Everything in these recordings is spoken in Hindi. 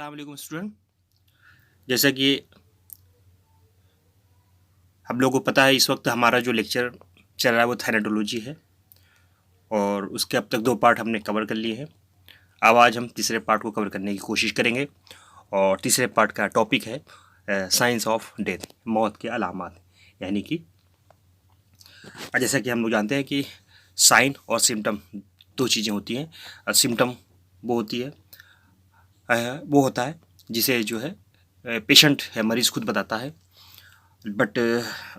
अस्सलाम वालेकुम स्टूडेंट। जैसा कि हम लोगों को पता है, इस वक्त हमारा जो लेक्चर चल रहा है वो थायराइडोलॉजी है और उसके अब तक 2 पार्ट हमने कवर कर लिए हैं। अब आज हम तीसरे पार्ट को कवर करने की कोशिश करेंगे और तीसरे पार्ट का टॉपिक है साइंस ऑफ डेथ, मौत के अलामात। यानी कि जैसा कि हम लोग जानते हैं कि साइन और सिम्टम 2 चीज़ें होती हैं। सिम्टम वो होती है वो होता है जिसे जो है पेशेंट है, मरीज़ खुद बताता है, बट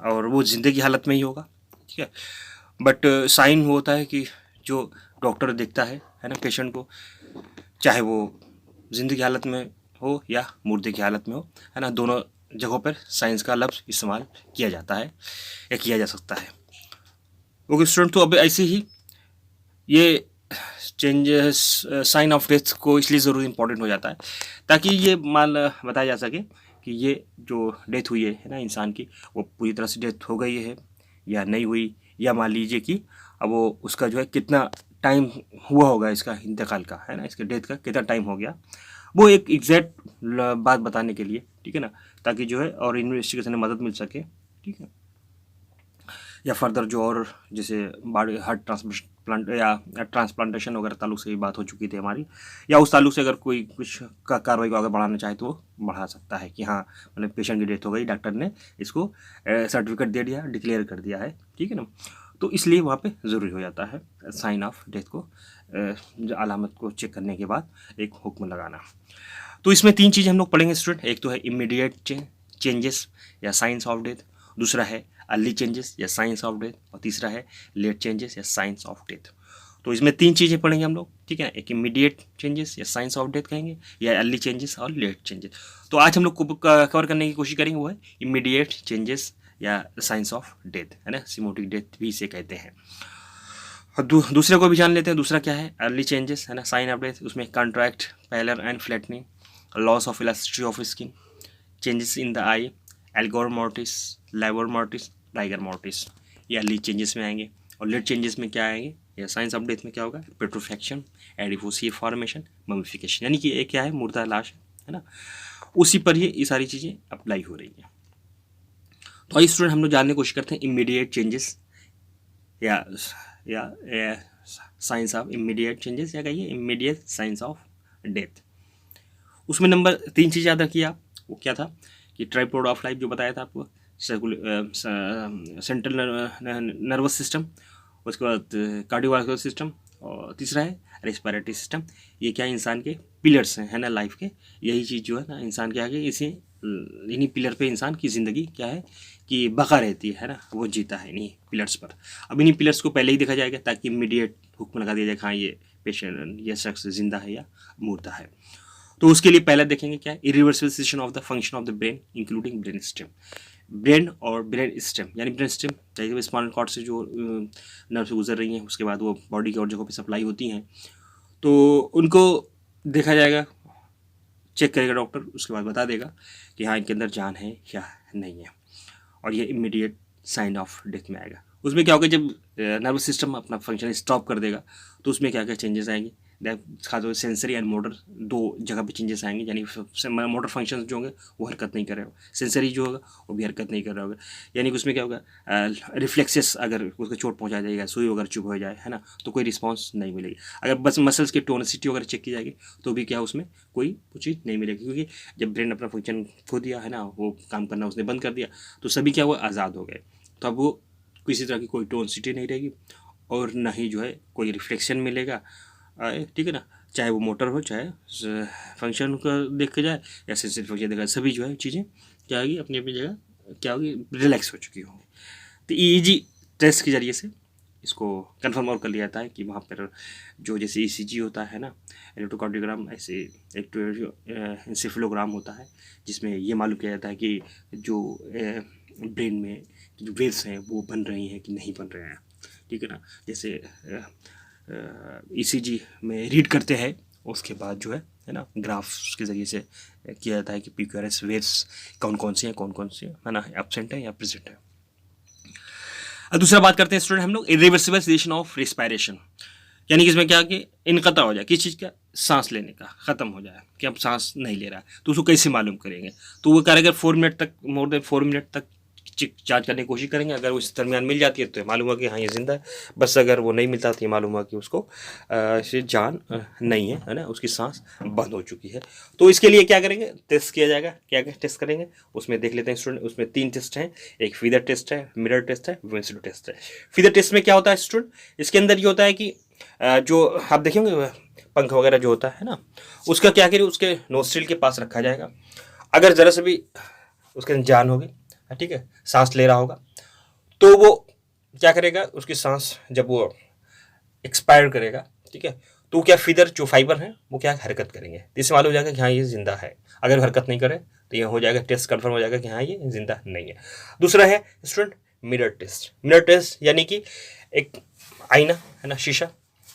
और वो ज़िंदगी हालत में ही होगा, ठीक है। बट साइन वो होता है कि जो डॉक्टर देखता है ना, पेशेंट को, चाहे वो ज़िंदगी हालत में हो या मुर्दे की हालत में हो, है ना, दोनों जगहों पर साइंस का लफ्ज़ इस्तेमाल किया जाता है या किया जा सकता है। ओके स्टूडेंट, तो अब ऐसे ही ये चेंजेस साइन ऑफ डेथ को इसलिए ज़रूर इम्पोर्टेंट हो जाता है ताकि ये मान बताया जा सके कि ये जो डेथ हुई है ना इंसान की, वो पूरी तरह से डेथ हो गई है या नहीं हुई, या मान लीजिए कि अब वो उसका जो है कितना टाइम हुआ होगा इसका इंतकाल का, है ना, इसके डेथ का कितना टाइम हो गया, वो एक एग्जैक्ट बात बताने के लिए, ठीक है ना, ताकि जो है और इन्वेस्टिगेशन में मदद मिल सके, ठीक है। या फर्दर जो और जैसे बॉडी हार्ट ट्रांसप्लांट या ट्रांसप्लांटेशन वगैरह ताल्लुक से भी बात हो चुकी थी हमारी, या उस ताल्लुक से अगर कोई कुछ कार्रवाई को आगे बढ़ाना चाहे तो वो बढ़ा सकता है कि हाँ, मतलब पेशेंट की डेथ हो गई, डॉक्टर ने इसको सर्टिफिकेट दे दिया, डिक्लेयर कर दिया है, ठीक है ना। तो इसलिए वहाँ पे ज़रूरी हो जाता है साइन ऑफ डेथ को, अलामत को चेक करने के बाद एक हुक्म लगाना। तो इसमें 3 चीज़ें हम लोग पढ़ेंगे स्टूडेंट। एक तो है इमीडिएट चेंजेस या साइंस ऑफ डेथ, दूसरा है अर्ली चेंजेस या साइंस ऑफ डेथ, और तीसरा है लेट चेंजेस या साइंस ऑफ डेथ। तो इसमें 3 चीज़ें पढ़ेंगे हम लोग, ठीक है। एक इमीडिएट चेंजेस या साइंस ऑफ डेथ कहेंगे, या अर्ली चेंजेस और लेट चेंजेस। तो आज हम लोग को कवर करने की कोशिश करेंगे वो है इमीडिएट चेंजेस या साइंस ऑफ डेथ, है ना, सिमोटिक डेथ भी इसे कहते हैं। और दूसरे को भी जान लेते हैं। दूसरा क्या है, अर्ली चेंजेस, है ना, साइन ऑफ डेथ। उसमें contract, pallor and flattening, loss of elasticity of skin, changes in the eye, algor mortis, लेबर मोर्टिस, टाइगर मोर्टिस, ये अर्ली चेंजेस में आएंगे। और लेट चेंजेस में क्या आएंगे, या साइंस ऑफ डेथ में क्या होगा, पेट्रोफैक्शन, एडिपोसी फॉर्मेशन, ममिफिकेशन, यानी कि ये क्या है, मुर्दा लाश है ना, उसी पर ये सारी चीज़ें अप्लाई हो रही हैं। तो आइए स्टूडेंट हम लोग जानने की कोशिश करते हैं इमीडिएट चेंजेस या साइंस ऑफ इमीडिएट चेंजेस, या कहिए इमीडिएट साइंस ऑफ डेथ। उसमें नंबर 3 चीज़ याद रखिए आप। वो क्या था कि ट्राइपोड ऑफ लाइफ जो बताया था आपको, सेंट्रल नर्वस सिस्टम, उसके बाद कार्डियोवास्कुलर सिस्टम, और तीसरा है रेस्पिरेटरी सिस्टम। ये क्या इंसान के पिलर्स हैं, है ना, लाइफ के। यही चीज़ जो है ना इंसान के आगे, इसे इन्हीं पिलर पे इंसान की ज़िंदगी क्या है कि बका रहती है ना, वो जीता है इन्हीं पिलर्स पर। अब इन्हीं पिलर्स को पहले ही देखा जाएगा ताकि इमीडिएट हुक्म लगा दिया जाए हाँ ये पेशेंट, ये शख्स जिंदा है या मुर्दा है। तो उसके लिए पहले देखेंगे क्या है, irreversible session of the function of the brain including brain stem. Brain और ब्रेन स्टेम, यानी ब्रेन स्टेम चाहिए स्पाइनल कॉर्ड से जो नर्व से गुजर रही हैं, उसके बाद वो बॉडी की और जगहों पे सप्लाई होती हैं, तो उनको देखा जाएगा, चेक करेगा डॉक्टर, उसके बाद बता देगा कि हाँ इनके अंदर जान है या नहीं है, और ये इमीडिएट साइन ऑफ डेथ में आएगा। उसमें क्या होगा, जब नर्वस सिस्टम अपना फंक्शन स्टॉप कर देगा तो उसमें क्या क्या चेंजेस आएंगे, खासतौर से सेंसरी एंड मोटर 2 जगह पे चेंजेस आएंगे। यानी मोटर फंक्शन जो होंगे वो हरकत नहीं कर रहे हो, सेंसरी जो होगा वो भी हरकत नहीं कर रहा होगा। यानी कि उसमें क्या होगा, रिफ्लेक्सेस, अगर उसको चोट पहुंचा जाएगा, सुई वगैरह चुभ हो जाए, है ना, तो कोई रिस्पॉन्स नहीं मिलेगी। अगर बस मसल्स की टोनिसिटी वगैरह चेक की जाएगी तो भी क्या उसमें कोई चीज़ नहीं मिलेगी, क्योंकि जब ब्रेन अपना फंक्शन खो दिया है ना, वो काम करना उसने बंद कर दिया, तो सभी क्या हुआ, आज़ाद हो गए। तो अब वो किसी तरह की कोई टोनिसिटी नहीं रहेगी और ना ही जो है कोई रिफ्लेक्शन मिलेगा, ठीक है ना, चाहे वो मोटर हो, चाहे फंक्शन का देख के जाए या सेंसरी फंक्शन देखा, सभी जो है चीज़ें क्या होगी, अपनी अपनी जगह क्या होगी, रिलैक्स हो चुकी होंगी। तो ईईजी टेस्ट के जरिए से इसको कंफर्म और कर लिया जाता है कि वहाँ पर जो जैसे ईसीजी होता है ना, इलेक्ट्रोकार्डियोग्राम, ऐसे एंसेफेलोग्राम होता है, जिसमें ये मालूम किया जाता है कि जो ब्रेन में जो वेव्स हैं वो बन रही हैं कि नहीं बन रहे हैं, ठीक है ना। जैसे ईसीजी में रीड करते हैं, उसके बाद जो है ना, ग्राफ्स के ज़रिए से किया जाता है कि पीक्यूआरएस वेव्स कौन कौन सी हैं, कौन कौन सी है ना, एब्सेंट है या प्रेजेंट है। अब दूसरा बात करते हैं स्टूडेंट हम लोग, इरिवर्सिबल सेशन ऑफ रेस्पिरेशन, यानी कि इसमें क्या कि इनकता हो जाए किस चीज़ का, सांस लेने का ख़त्म हो जाए कि अब सांस नहीं ले रहा है, तो उसको कैसे मालूम करेंगे? तो वो करेगा 4 मिनट तक, मोर देन 4 मिनट तक जांच करने की कोशिश करेंगे। अगर उस दरमियान मिल जाती है तो मालूम हुआ कि हाँ ये जिंदा है। बस अगर वो नहीं मिलता तो ये मालूम हुआ कि उसको से जान नहीं है ना, उसकी सांस बंद हो चुकी है। तो इसके लिए क्या करेंगे, टेस्ट किया जाएगा। क्या क्या टेस्ट करेंगे उसमें देख लेते हैं स्टूडेंट। उसमें 3 टेस्ट हैं, एक फीदर टेस्ट है, मिरर टेस्ट है, विंसलो टेस्ट है। फीदर टेस्ट में क्या होता है स्टूडेंट, इसके अंदर ये होता है कि जो आप देखेंगे पंख वगैरह जो होता है ना, उसका क्या करिए, उसके नोस्ट्रिल के पास रखा जाएगा। अगर ज़रा से भी उसके अंदर जान होगी, ठीक है, सांस ले रहा होगा, तो वो क्या करेगा, उसकी सांस जब वो एक्सपायर करेगा, ठीक है, तो क्या फीदर जो फाइबर है वो क्या हरकत करेंगे, इससे मालूम हो जाएगा कि हाँ ये जिंदा है। अगर हरकत नहीं करे तो ये हो जाएगा, टेस्ट कंफर्म हो जाएगा कि हाँ ये जिंदा नहीं है। दूसरा है student mirror test. Mirror test यानी कि एक आईना है ना, शीशा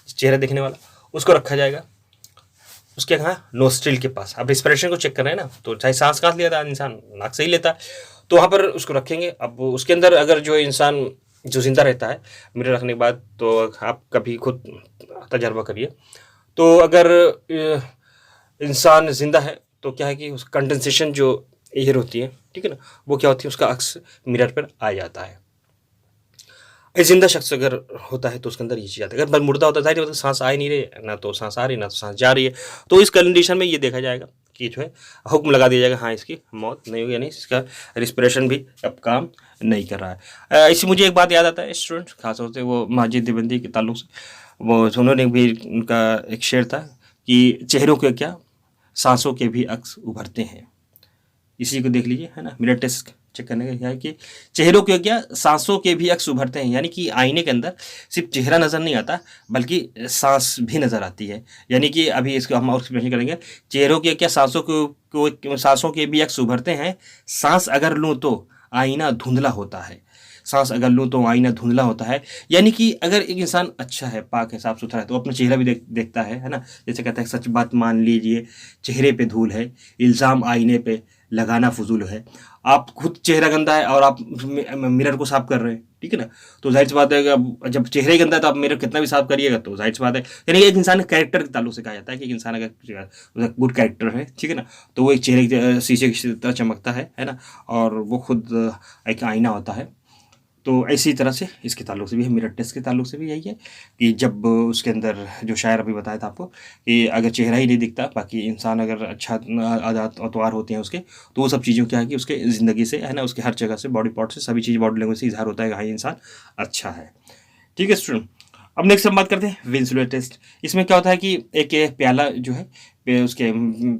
चेहरा देखने वाला, उसको रखा जाएगा उसके कहाँ, नोस्ट्रिल के पास। अब रेस्पिरेशन को चेक कर रहे हैं ना, तो चाहे सांस कहाँ लेता है इंसान, नाक से ही लेता है, तो वहाँ पर उसको रखेंगे। अब उसके अंदर अगर जो इंसान जो जिंदा रहता है मिरर रखने के बाद, तो आप कभी खुद तजर्बा करिए। तो अगर इंसान जिंदा है तो क्या है कि उस कंडेंसेशन जो एयर होती है, ठीक है ना, वो क्या होती है, उसका अक्स मिरर पर आ जाता है। जिंदा शख्स अगर होता है तो उसके अंदर ये चीज़ आती है। अगर मुर्दा होता है तो सांस आ ही नहीं रही, ना तो सांस आ रही ना तो सांस जा रही है, तो इस कंडीशन में ये देखा जाएगा कि जो है हुक्म लगा दिया जाएगा हाँ इसकी मौत नहीं हुई, यानी इसका रिस्पिरेशन भी अब काम नहीं कर रहा है। इसी मुझे एक बात याद आता है स्टूडेंट, खासतौर से वो माजिद देवबंदी के ताल्लुक से, वो उन्होंने भी, उनका एक शेर था कि चेहरों के क्या सांसों के भी अक्स उभरते हैं। इसी को देख लीजिए है ना, मिरर टेस्ट चेक करने का क्या है कि चेहरों के क्या सांसों के भी अक्स उभरते हैं, यानी कि आईने के अंदर सिर्फ चेहरा नज़र नहीं आता बल्कि सांस भी नज़र आती है। यानी कि अभी इसको हम और एक्सप्लेन करेंगे, चेहरों के क्या सांसों के भी अक्स उभरते हैं, सांस अगर लूँ तो आईना धुंधला होता है, सांस अगर लूँ तो आईना धुंधला होता है। यानी कि अगर एक इंसान अच्छा है, पाक है, साफ सुथरा है, तो अपना चेहरा भी देखता है ना। जैसे कहता है सच बात मान लीजिए, चेहरे पे धूल है, इल्ज़ाम आईने पे लगाना फजूल है। आप खुद चेहरा गंदा है और आप मिरर को साफ कर रहे हैं, ठीक है ना, तो जाहिर सी बात है कि जब चेहरा ही गंदा है तो आप मिरर कितना भी साफ करिएगा तो जाहिर सी बात है। यानी एक इंसान के कैरेक्टर के ताल्लुक से कहा जाता है कि एक इंसान अगर गुड कैरेक्टर है, ठीक है ना, तो वो एक चेहरे शीशे की तरह चमकता है ना, और वो खुद एक आईना होता है। तो इसी तरह से इसके ताल्लुक से भी है, मिरर टेस्ट के ताल्लुक से भी यही है कि जब उसके अंदर जो शायर अभी बताया था आपको कि अगर चेहरा ही नहीं दिखता, बाकी इंसान अगर अच्छा आदात अतवार होते हैं उसके, तो वो सब चीज़ों क्या है कि उसके ज़िंदगी से है ना, उसके हर जगह से, बॉडी पार्ट से, सभी चीज़ बॉडी लैंग्वेज से इजहार होता है कि हाँ ये इंसान अच्छा है। ठीक है स्टूडेंट, अब नेक्स्ट हम बात करते हैं विंसलो टेस्ट। इसमें क्या होता है कि एक प्याला जो है उसके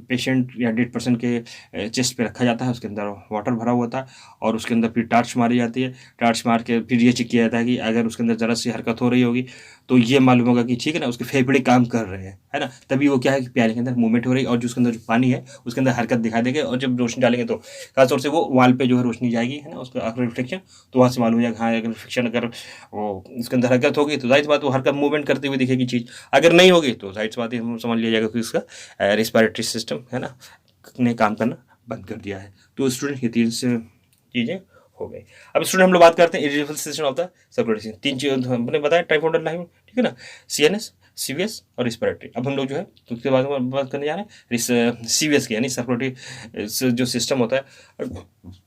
पेशेंट या डेड पर्सन के चेस्ट पे रखा जाता है, उसके अंदर वाटर भरा हुआ था, और उसके अंदर फिर टार्च मारी जाती है। टार्च मार के फिर ये चेक किया जाता है कि अगर उसके अंदर ज़रा सी हरकत हो रही होगी तो ये मालूम होगा कि ठीक है ना, उसके फेफड़े काम कर रहे हैं, है ना, तभी वो क्या है कि प्याले के अंदर मूवमेंट हो रही है, और जो उसके अंदर जो पानी है उसके अंदर हरकत दिखाई देगा। और जब रोशनी डालेंगे तो खासतौर से वो वाल पे जो है रोशनी जाएगी, है ना, उसका रिफ्लेक्शन, तो वहाँ से मालूम हो जाएगा हाँ अगर रिफ्लेक्शन, अगर वो उसके अंदर हरकत होगी तो जाहिर सी बात वो हरकत मूवमेंट करते हुए दिखेगी चीज़। अगर नहीं होगी तो जाहिर सी बात है हम समझ लिया जाएगा कि उसका रिस्पायरेटरी सिस्टम है ना ने काम करना बंद कर दिया है। तो स्टूडेंट ये 3 चीज़ें हो गई। अब स्टूडेंट हम लोग बात करते हैं irritation of the circulatory system. 3 चीज़ हमने बताया, ट्राइफोडल लाइन, ठीक है ना, सीएनएस, सीवीएस और रिस्पिरेटरी। अब हम लोग जो है उसके बाद में बात करने जा रहे हैं सीवीएस की, यानी सर्कुलेटरी जो सिस्टम होता है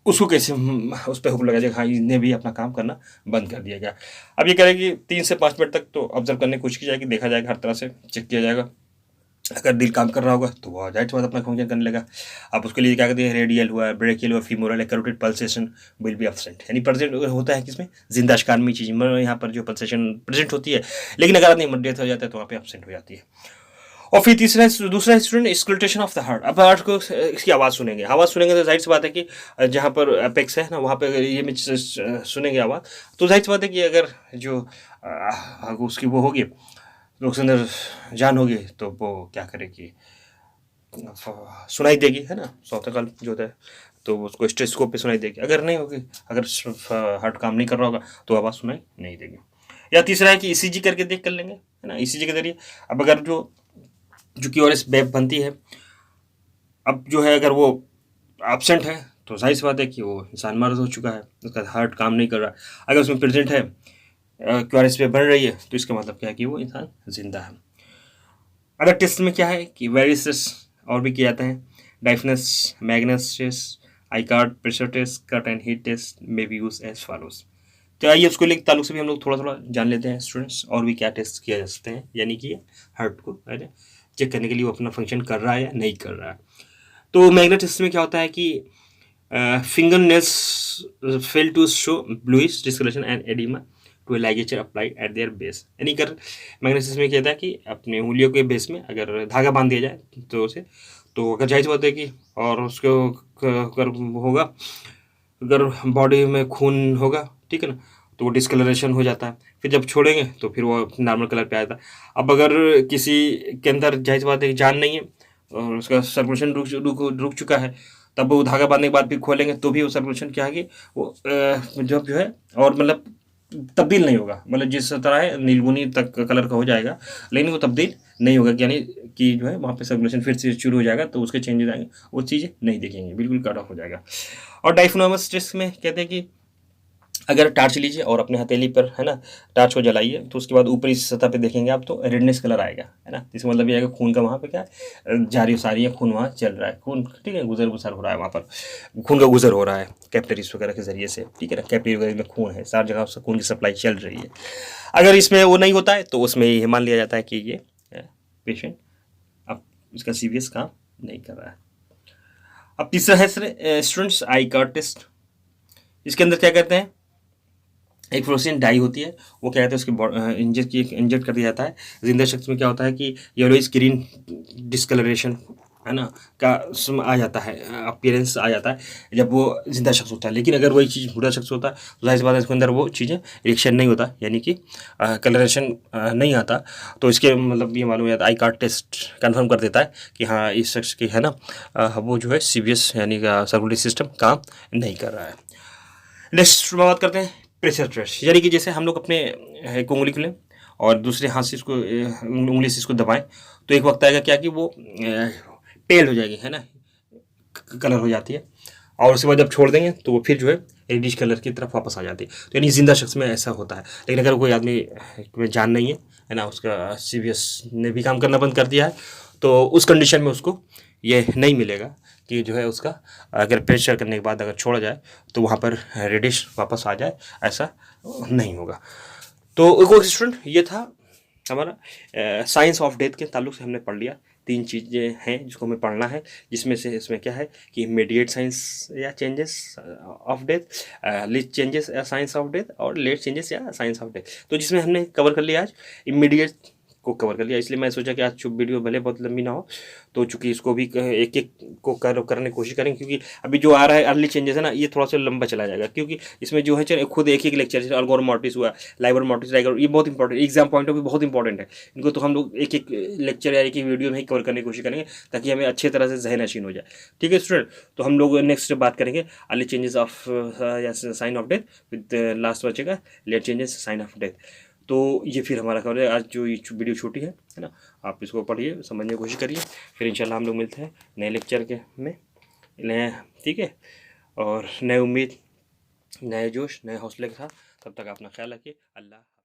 उसको कैसे उस पर हुक्म लगा जाएगा हाँ इन्हें भी अपना काम करना बंद कर दिया गया। अब ये करेगी 3 से 5 मिनट तक तो ऑब्जर्व करने की कोशिश की जाएगी, देखा जाएगा, हर तरह से चेक किया जाएगा। अगर दिल काम कर रहा होगा तो वो जाहिर सी बात अपना फंक्शन करने लगा। आप उसके लिए क्या कहते हैं, रेडियल हुआ, ब्रेकियल हुआ, फीमोरल है, carotid pulsation will be absent, यानी प्रेजेंट होता है किसमें, जिंदा शिकार में चीज़ में यहाँ पर जो पल्सेशन प्रेजेंट होती है, लेकिन अगर आदमी डेथ हो जाता है तो वहाँ पे एब्सेंट हो जाती है। और फिर दूसरा स्टूडेंट स्कल्टेशन ऑफ द हार्ट। अब हार्ट को इसकी आवाज़ सुनेंगे, तो जाहिर सी बात है कि जहाँ पर अपेक्स है ना वहाँ पर ये सुनेंगे आवाज़, तो जाहिर सी बात है कि अगर जो उसकी वो होगी तो उसके अंदर जान होगी तो वो क्या करेगी, सुनाई देगी, है ना, सौतकल जो होता है तो उसको स्टेथोस्कोप पे सुनाई देगी। अगर नहीं होगी, अगर हार्ट काम नहीं कर रहा होगा तो आवाज़ सुनाई नहीं देगी। या तीसरा है कि ईसीजी करके देख कर लेंगे, है ना, ईसीजी के जरिए। अब अगर जो क्यूआरएस वेव बनती है, अब जो है अगर वो एब्सेंट है तो जाहिर सी बात है कि वो इंसान मर्द हो चुका है, उसका हार्ट काम नहीं कर रहा। अगर उसमें प्रेजेंट है क्यूआरएस वेव बन रही है तो इसका मतलब क्या है कि वो इंसान जिंदा है। अदर टेस्ट में क्या है कि वेरियस टेस्ट और भी किए जाते हैं, डाइफनेस, मैग्नेस test, I card, pressure test, cut and heat test may be use as follows. तो आइए उसको लेकर ताल्लुक से भी हम लोग थोड़ा थोड़ा जान लेते हैं स्टूडेंट्स, और भी क्या टेस्ट किया जा सकते हैं, यानी कि हार्ट को चेक करने के लिए वो अपना फंक्शन कर रहा है या नहीं कर रहा है। तो मैग्नेट टेस्ट में क्या होता है कि finger nails fail to show bluish discolouration and oedema to ligature applied at their base, यानी कर मैग्नेटिस में क्या होता है कि अपने उंगलियों के बेस में अगर धागा बांध दिया जाए तो उसे, तो अगर जाहिर सी बात है कि और उसको अगर होगा, अगर बॉडी में खून होगा, ठीक है ना, तो वो डिस्कलरेशन हो जाता है, फिर जब छोड़ेंगे तो फिर वो नॉर्मल कलर पे आता है। अब अगर किसी के अंदर जाहिर सी बात है कि जान नहीं है और उसका सर्कुलेशन रुक चुका है, तब वो धागा बांधने के बाद फिर खोलेंगे तो भी वो सर्कुलेशन क्या है कि वो जब जो है और मतलब तब्दील नहीं होगा, मतलब जिस तरह है नीलबुनी तक कलर का हो जाएगा, लेकिन वो तब्दील नहीं होगा, यानी कि जो है वहाँ पे सर्कुलेशन फिर से शुरू हो जाएगा, तो उसके चेंजेस आएंगे, वो चीज़ें नहीं दिखेंगी, बिल्कुल कट ऑफ हो जाएगा। और डाइफोनोमस टेस्ट में कहते हैं कि अगर टार्च लीजिए और अपने हथेली पर है ना टार्च को जलाइए, तो उसके बाद ऊपरी सतह पे देखेंगे आप तो रेडनेस कलर आएगा, है ना, इसका मतलब ये आएगा खून का वहाँ पे क्या है, जारी सारी है, खून वहाँ चल रहा है, खून ठीक है गुजर गुजर हो रहा है, वहाँ पर खून का गुजर हो रहा है कैपिलरीज वगैरह के जरिए से, ठीक है ना, कैपिलरी वगैरह में खून है, सारी जगह से खून की सप्लाई चल रही है। अगर इसमें वो नहीं होता है तो उसमें ये मान लिया जाता है कि ये पेशेंट अब इसका सीरियस काम नहीं कर रहा है। अब तीसरा है स्टूडेंट्स आई कार्ड टेस्ट। इसके अंदर क्या करते हैं, एक फ्लोरोसेंट डाई होती है, वो क्या कहते हैं उसके इंजेक्ट कर दिया जाता है जिंदा शख्स में, क्या होता है कि येलोइश ग्रीन डिस्कलरेशन है ना का आ जाता है, अपीयरेंस आ जाता है जब वो जिंदा शख्स होता है। लेकिन अगर वही चीज़ बूढ़ा शख्स होता है तो जाहिर सी बात है इसके अंदर वो चीज़ें रिएक्शन नहीं होता, यानी कि कलरेशन नहीं आता। तो इसके मतलब ये मालूम हो जाता है, आई कार्ड टेस्ट कंफर्म कर देता है कि हाँ इस शख्स की है ना वो जो है सीवियस यानी का सर्कुलेटरी सिस्टम काम नहीं कर रहा है। नेक्स्ट बात करते हैं प्रेशर टेस्ट, यानी कि जैसे हम लोग अपने एक उंगली को लें और दूसरे हाथ से इसको उंगली से इसको दबाएं, तो एक वक्त आएगा क्या कि वो पेल हो जाएगी, है ना, कलर हो जाती है, और उसके बाद जब छोड़ देंगे तो वो फिर जो है रेडिश कलर की तरफ वापस आ जाती है। तो यानी जिंदा शख्स में ऐसा होता है। लेकिन अगर कोई आदमी में जान नहीं है ना, उसका सीवियस ने भी काम करना बंद कर दिया है, तो उस कंडीशन में उसको ये नहीं मिलेगा कि जो है उसका अगर प्रेशर करने के बाद अगर छोड़ा जाए तो वहाँ पर रेडिश वापस आ जाए, ऐसा नहीं होगा। तो एक स्टूडेंट ये था हमारा साइंस ऑफ डेथ के ताल्लुक से हमने पढ़ लिया। 3 चीज़ें हैं जिसको हमें पढ़ना है, जिसमें से इसमें क्या है कि इमीडिएट साइंस या changes of death, late changes या साइंस ऑफ डेथ, और लेट चेंजेस या साइंस ऑफ डेथ। तो जिसमें हमने कवर कर लिया आज इमीडिएट को कवर कर लिया, इसलिए मैं सोचा कि आज वीडियो भले बहुत लंबी ना हो, तो चूंकि इसको भी एक एक को करने की कोशिश करेंगे, क्योंकि अभी जो आ रहा है अर्ली चेंजेस है ना, ये थोड़ा सा लंबा चला जाएगा, क्योंकि इसमें जो है चलो खुद एक लेक्चर जैसे अल्गोर मॉर्टिस हुआ, लाइबर मॉर्टिस, लाइगर, ये बहुत important exam point of view बहुत इंपॉर्टेंट है। इनको तो हम लोग एक एक लेक्चर या एक एक वीडियो में ही कवर करने की कोशिश करेंगे, ताकि हमें अच्छे तरह से जहन नशीन हो जाए। ठीक है स्टूडेंट, तो हम लोग नेक्स्ट बात करेंगे अर्ली चेंजेस ऑफ या sign of death, with last बचेगा late changes sign of death. तो ये फिर हमारा कवर है। आज जो ये वीडियो छोटी है ना, आप इसको पढ़िए, समझने की कोशिश करिए, फिर इंशाल्लाह हम लोग मिलते हैं नए लेक्चर के में नए, ठीक है, और नए उम्मीद, नए जोश, नए हौसले के साथ। तब तक अपना ख्याल रखिए। अल्लाह।